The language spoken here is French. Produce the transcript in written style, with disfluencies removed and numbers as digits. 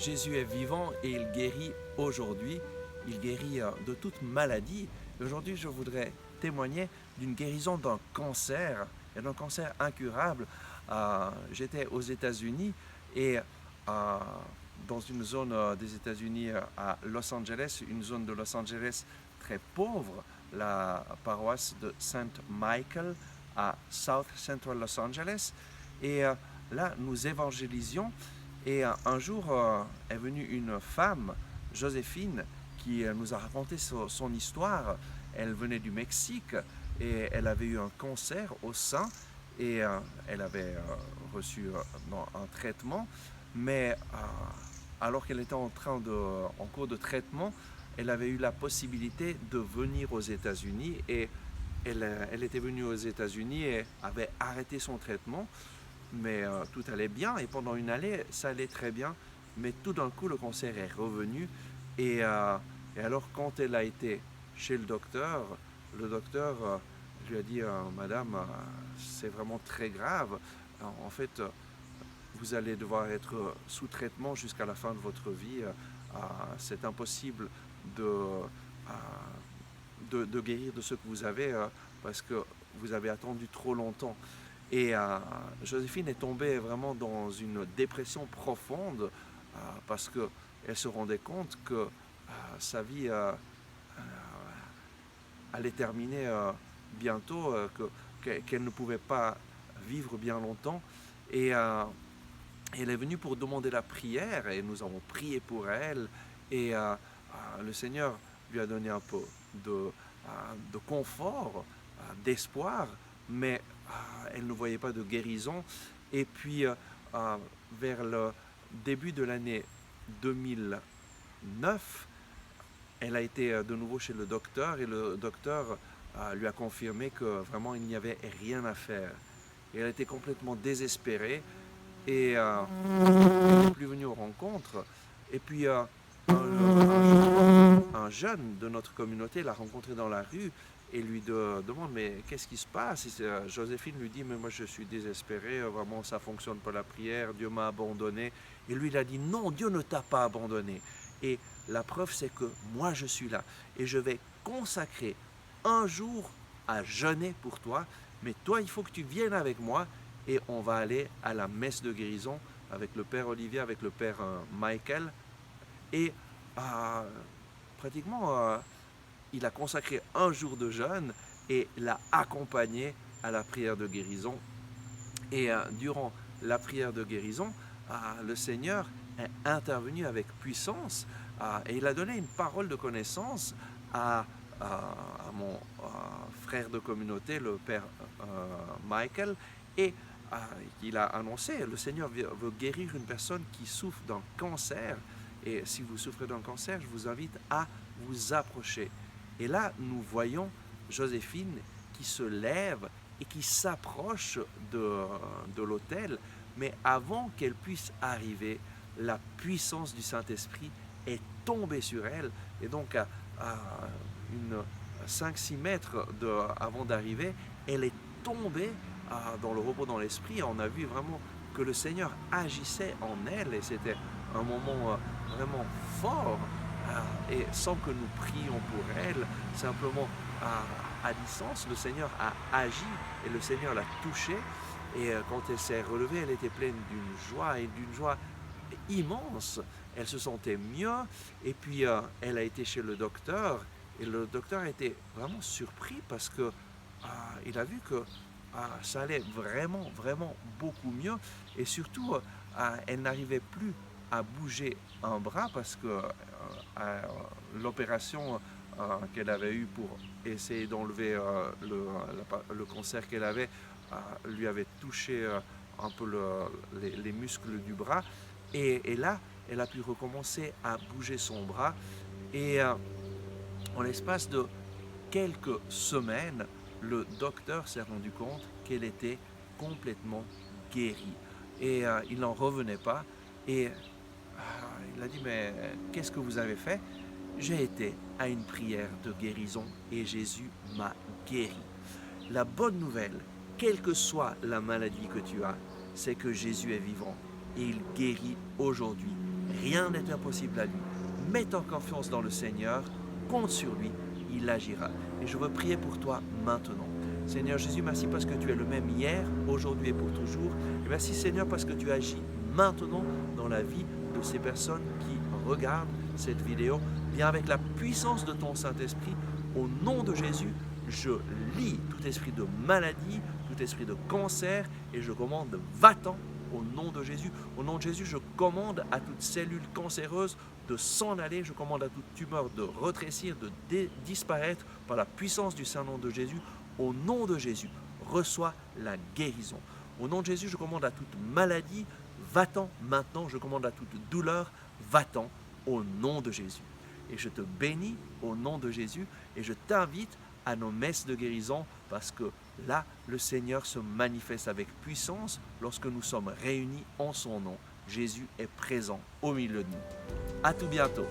Jésus est vivant et il guérit aujourd'hui. Il guérit de toute maladie. Aujourd'hui, je voudrais témoigner d'une guérison d'un cancer, et d'un cancer incurable. J'étais aux États-Unis et dans une zone des États-Unis à Los Angeles, une zone de Los Angeles très pauvre, la paroisse de Saint Michael à South Central Los Angeles. Et là, nous évangélisions. Et un jour est venue une femme, Joséphine, qui nous a raconté son histoire. Elle venait du Mexique et elle avait eu un cancer au sein et elle avait reçu un traitement. Mais alors qu'elle était en cours de traitement, elle avait eu la possibilité de venir aux États-Unis et elle était venue aux États-Unis et avait arrêté son traitement. Mais tout allait bien et pendant une année, ça allait très bien. Mais tout d'un coup, le cancer est revenu et alors quand elle a été chez le docteur lui a dit Madame, c'est vraiment très grave. En fait, vous allez devoir être sous traitement jusqu'à la fin de votre vie. C'est impossible de guérir de ce que vous avez parce que vous avez attendu trop longtemps. Et Joséphine est tombée vraiment dans une dépression profonde parce qu'elle se rendait compte que sa vie allait terminer bientôt, qu'elle ne pouvait pas vivre bien longtemps. Et elle est venue pour demander la prière et nous avons prié pour elle. Et le Seigneur lui a donné un peu de confort, d'espoir, mais elle ne voyait pas de guérison. Et puis, vers le début de l'année 2009, elle a été de nouveau chez le docteur et le docteur lui a confirmé que vraiment il n'y avait rien à faire. Et elle était complètement désespérée et elle n'est plus venue aux rencontres. Et puis, un jeune de notre communauté l'a rencontrée dans la rue et lui demande mais qu'est-ce qui se passe? Et Joséphine lui dit mais moi je suis désespérée, vraiment ça fonctionne pas la prière, Dieu m'a abandonné. Et lui il a dit non, Dieu ne t'a pas abandonné. Et la preuve c'est que moi je suis là et je vais consacrer un jour à jeûner pour toi, mais toi il faut que tu viennes avec moi et on va aller à la messe de guérison avec le père Olivier, avec le père Michael. Et pratiquement il a consacré un jour de jeûne et l'a accompagné à la prière de guérison. Et durant la prière de guérison, le Seigneur est intervenu avec puissance et il a donné une parole de connaissance à mon frère de communauté, le père Michael, et il a annoncé, le Seigneur veut guérir une personne qui souffre d'un cancer. Et si vous souffrez d'un cancer, je vous invite à vous approcher. Et là, nous voyons Joséphine qui se lève et qui s'approche de l'autel. Mais avant qu'elle puisse arriver, la puissance du Saint-Esprit est tombée sur elle. Et donc, à 5-6 mètres avant d'arriver, elle est tombée dans le repos dans l'Esprit. On a vu vraiment que le Seigneur agissait en elle et c'était un moment vraiment fort. Et sans que nous prions pour elle, simplement à distance, le Seigneur a agi et le Seigneur l'a touchée. Et quand elle s'est relevée, elle était pleine d'une joie et d'une joie immense. Elle se sentait mieux et puis elle a été chez le docteur et le docteur a été vraiment surpris parce que il a vu que ça allait vraiment, vraiment beaucoup mieux et surtout elle n'arrivait plus à bouger un bras parce que l'opération qu'elle avait eue pour essayer d'enlever le cancer qu'elle avait lui avait touché un peu les muscles du bras et là elle a pu recommencer à bouger son bras et en l'espace de quelques semaines le docteur s'est rendu compte qu'elle était complètement guérie et il n'en revenait pas et il a dit mais qu'est-ce que vous avez fait? J'ai été à une prière de guérison et Jésus m'a guéri. La bonne nouvelle, quelle que soit la maladie que tu as, c'est que Jésus est vivant et il guérit aujourd'hui. Rien n'est impossible à lui. Mets ta confiance dans le Seigneur, compte sur lui, il agira. Et je veux prier pour toi maintenant. Seigneur Jésus, merci parce que tu es le même hier, aujourd'hui et pour toujours. Et merci Seigneur parce que tu agis maintenant dans la vie de ces personnes qui regardent cette vidéo. Viens avec la puissance de ton Saint-Esprit. Au nom de Jésus, je lie tout esprit de maladie, tout esprit de cancer et je commande, va-t'en au nom de Jésus. Au nom de Jésus, je commande à toute cellule cancéreuse de s'en aller. Je commande à toute tumeur de rétrécir, de disparaître par la puissance du Saint-Nom de Jésus. Au nom de Jésus, reçois la guérison. Au nom de Jésus, je commande à toute maladie, va-t'en maintenant. Je commande à toute douleur, va-t'en au nom de Jésus. Et je te bénis au nom de Jésus et je t'invite à nos messes de guérison parce que là, le Seigneur se manifeste avec puissance lorsque nous sommes réunis en son nom. Jésus est présent au milieu de nous. À tout bientôt.